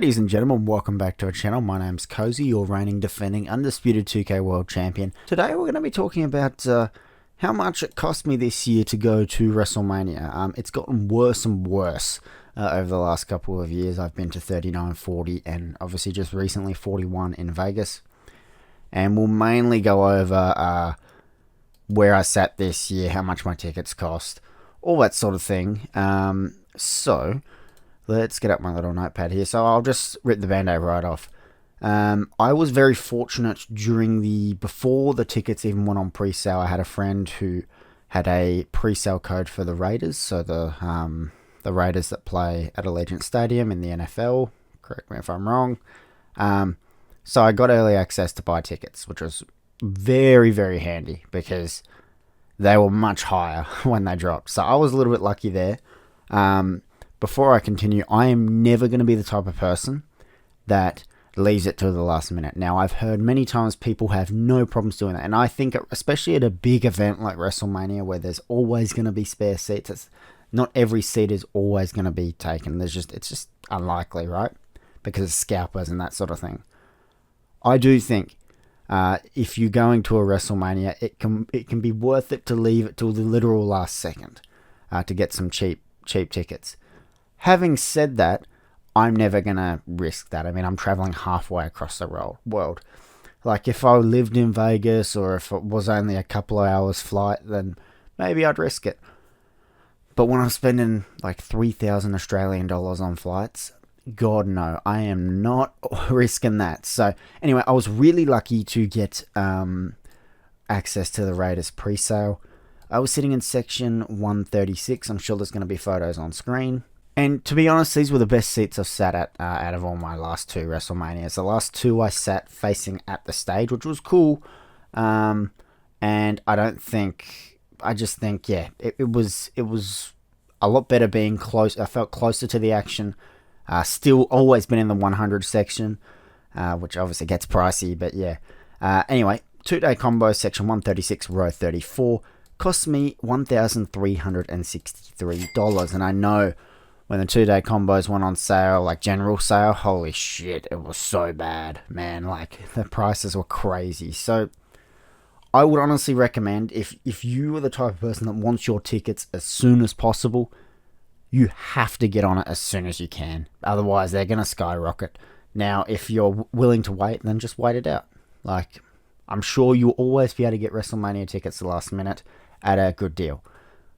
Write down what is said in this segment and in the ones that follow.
Ladies and gentlemen, welcome back to our channel. My name's Cozy, your reigning, defending, undisputed 2K World Champion. Today we're going to be talking about how much it cost me this year to go to WrestleMania. It's gotten worse and worse over the last couple of years. I've been to 39, 40, and obviously just recently 41 in Vegas. And we'll mainly go over where I sat this year, how much my tickets cost, all that sort of thing. So let's get up my little notepad here. So I'll just rip the band-aid right off. I was very fortunate before the tickets even went on pre-sale. I had a friend who had a pre-sale code for the Raiders. So the Raiders that play at Allegiant Stadium in the NFL. Correct me if I'm wrong. So I got early access to buy tickets, which was very, very handy because they were much higher when they dropped. So I was a little bit lucky there. Before I continue, I am never going to be the type of person that leaves it to the last minute. Now, I've heard many times people have no problems doing that. And I think, especially at a big event like WrestleMania, where there's always going to be spare seats, not every seat is always going to be taken. It's just unlikely, right? Because of scalpers and that sort of thing. I do think if you're going to a WrestleMania, it can be worth it to leave it till the literal last second to get some cheap tickets. Having said that, I'm never going to risk that. I mean, I'm traveling halfway across the world. Like, if I lived in Vegas or if it was only a couple of hours flight, then maybe I'd risk it. But when I'm spending like 3,000 Australian dollars on flights, God no, I am not risking that. So anyway, I was really lucky to get access to the Raiders pre-sale. I was sitting in section 136. I'm sure there's going to be photos on screen. And to be honest, these were the best seats I've sat at out of all my last two WrestleManias. The last two I sat facing at the stage, which was cool. And I just think, it was a lot better being close. I felt closer to the action. Still always been in the 100 section, which obviously gets pricey, but yeah. Anyway, 2-day combo, section 136, row 34, cost me $1,363. And I know when the 2-day combos went on sale, like general sale, holy shit, it was so bad, man. Like, the prices were crazy. So I would honestly recommend, if you are the type of person that wants your tickets as soon as possible, you have to get on it as soon as you can. Otherwise, they're going to skyrocket. Now, if you're willing to wait, then just wait it out. Like, I'm sure you'll always be able to get WrestleMania tickets the last minute at a good deal.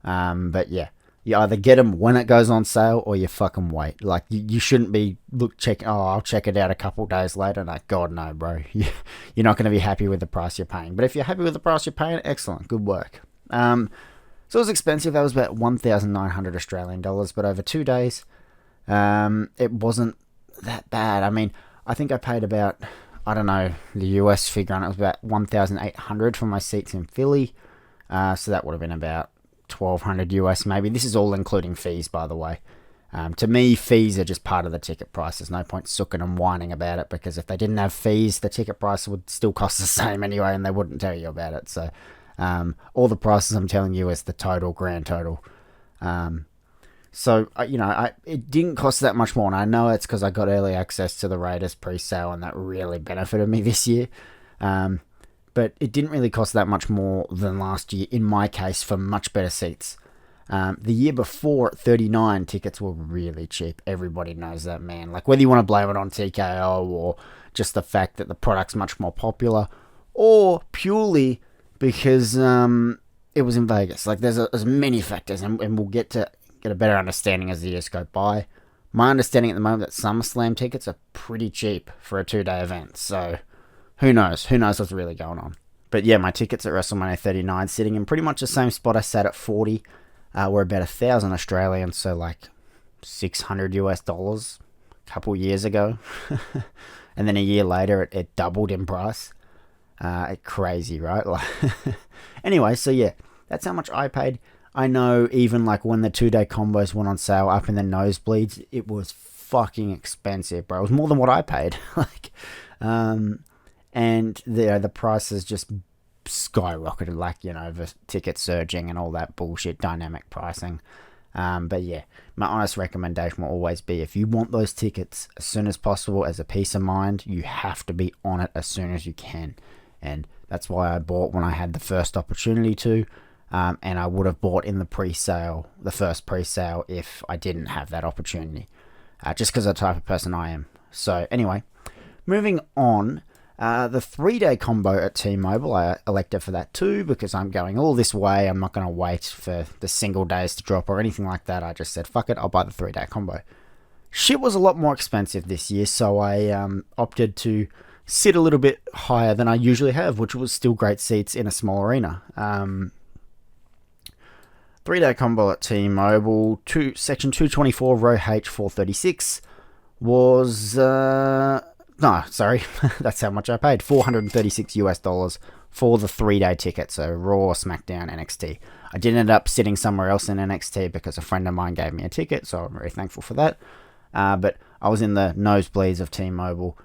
But yeah, you either get them when it goes on sale or you fucking wait. Like, you shouldn't be I'll check it out a couple days later. Like, God, no, bro. You're not going to be happy with the price you're paying. But if you're happy with the price you're paying, excellent. Good work. So it was expensive. That was about 1,900 Australian dollars. But over 2 days, it wasn't that bad. I mean, I think I paid about, I don't know, the US figure on it was about 1,800 for my seats in Philly. So that would have been about 1,200 US maybe. This is all including fees, by the way. To me, fees are just part of the ticket price. There's no point sucking and whining about it, because if they didn't have fees, the ticket price would still cost the same anyway, and they wouldn't tell you about it. So all the prices I'm telling you is the grand total. So it didn't cost that much more, and I know it's because I got early access to the Raiders pre-sale, and that really benefited me this year. But it didn't really cost that much more than last year, in my case, for much better seats. The year before, at 39, tickets were really cheap. Everybody knows that, man. Like, whether you want to blame it on TKO or just the fact that the product's much more popular, or purely because it was in Vegas. Like, there's many factors, and we'll get a better understanding as the years go by. My understanding at the moment that SummerSlam tickets are pretty cheap for a 2-day event, so who knows? Who knows what's really going on? But yeah, my tickets at WrestleMania 39, sitting in pretty much the same spot I sat at 40, were about 1,000 Australian, so like $600 US a couple years ago. And then a year later, it doubled in price. Crazy, right? Anyway, so yeah, that's how much I paid. I know even like when the 2-day combos went on sale up in the nosebleeds, it was fucking expensive, bro. It was more than what I paid. And the prices just skyrocketed, the ticket surging and all that bullshit, dynamic pricing. But yeah, my honest recommendation will always be, if you want those tickets as soon as possible as a peace of mind, you have to be on it as soon as you can. And that's why I bought when I had the first opportunity to. And I would have bought in the pre-sale, the first pre-sale, if I didn't have that opportunity. Just because of the type of person I am. So anyway, moving on. The 3-day combo at T-Mobile, I elected for that too, because I'm going all this way. I'm not going to wait for the single days to drop or anything like that. I just said, fuck it, I'll buy the 3-day combo. Shit was a lot more expensive this year, so I opted to sit a little bit higher than I usually have, which was still great seats in a small arena. 3-day combo at T-Mobile, section 224, row H, 436, was... No, sorry, that's how much I paid. $436 for the 3-day ticket. So Raw, SmackDown, NXT. I did end up sitting somewhere else in NXT because a friend of mine gave me a ticket, so I'm very thankful for that. But I was in the nosebleeds of T-Mobile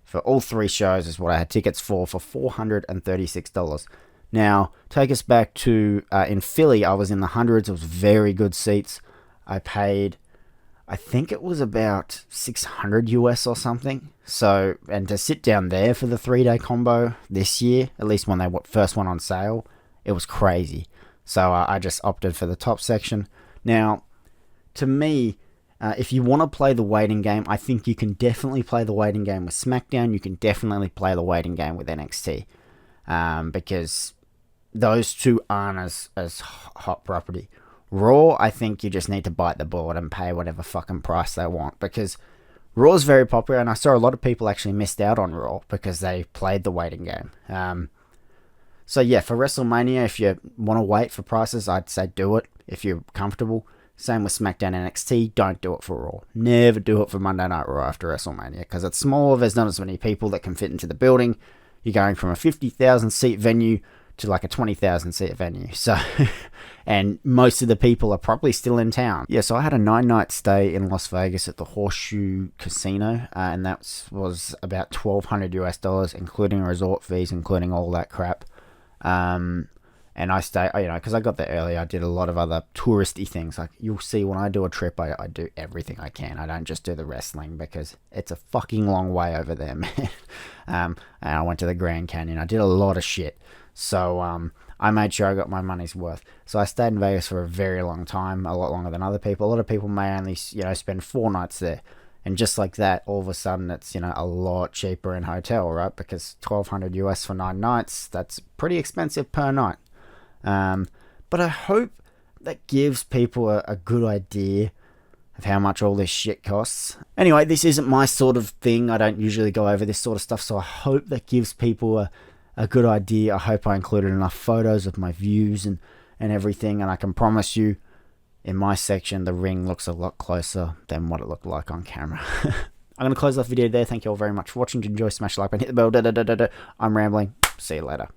for all 3 shows, is what I had tickets for $436. Now, take us back to in Philly, I was in the hundreds. It was very good seats. I paid, I think it was about $600 US or something. So, and to sit down there for the 3-day combo this year, at least when they first went on sale, it was crazy. So I just opted for the top section. Now, to me, if you want to play the waiting game, I think you can definitely play the waiting game with SmackDown. You can definitely play the waiting game with NXT. Because those two aren't as hot property. Raw, I think you just need to bite the bullet and pay whatever fucking price they want, because Raw is very popular, and I saw a lot of people actually missed out on Raw because they played the waiting game. So yeah, for WrestleMania, if you want to wait for prices, I'd say do it if you're comfortable. Same with SmackDown and NXT, don't do it for Raw. Never do it for Monday Night Raw after WrestleMania, because it's small, there's not as many people that can fit into the building. You're going from a 50,000 seat venue to like a 20,000 seat venue. So, and most of the people are probably still in town. Yeah, so I had a 9-night stay in Las Vegas at the Horseshoe Casino, and that was about $1,200 US, including resort fees, including all that crap. And I stay, because I got there early, I did a lot of other touristy things. Like, you'll see when I do a trip, I do everything I can. I don't just do the wrestling, because it's a fucking long way over there, man. And I went to the Grand Canyon. I did a lot of shit. So I made sure I got my money's worth. So I stayed in Vegas for a very long time, a lot longer than other people. A lot of people may only, spend 4 nights there. And just like that, all of a sudden, it's, a lot cheaper in hotel, right? Because $1,200 US for 9 nights, that's pretty expensive per night. But I hope that gives people a good idea of how much all this shit costs. Anyway, this isn't my sort of thing. I don't usually go over this sort of stuff, so I hope that gives people a good idea. I hope I included enough photos of my views and everything, and I can promise you, in my section, the ring looks a lot closer than what it looked like on camera. I'm going to close off the video there. Thank you all very much for watching. If you enjoy, smash the like button, hit the bell. I'm rambling. See you later.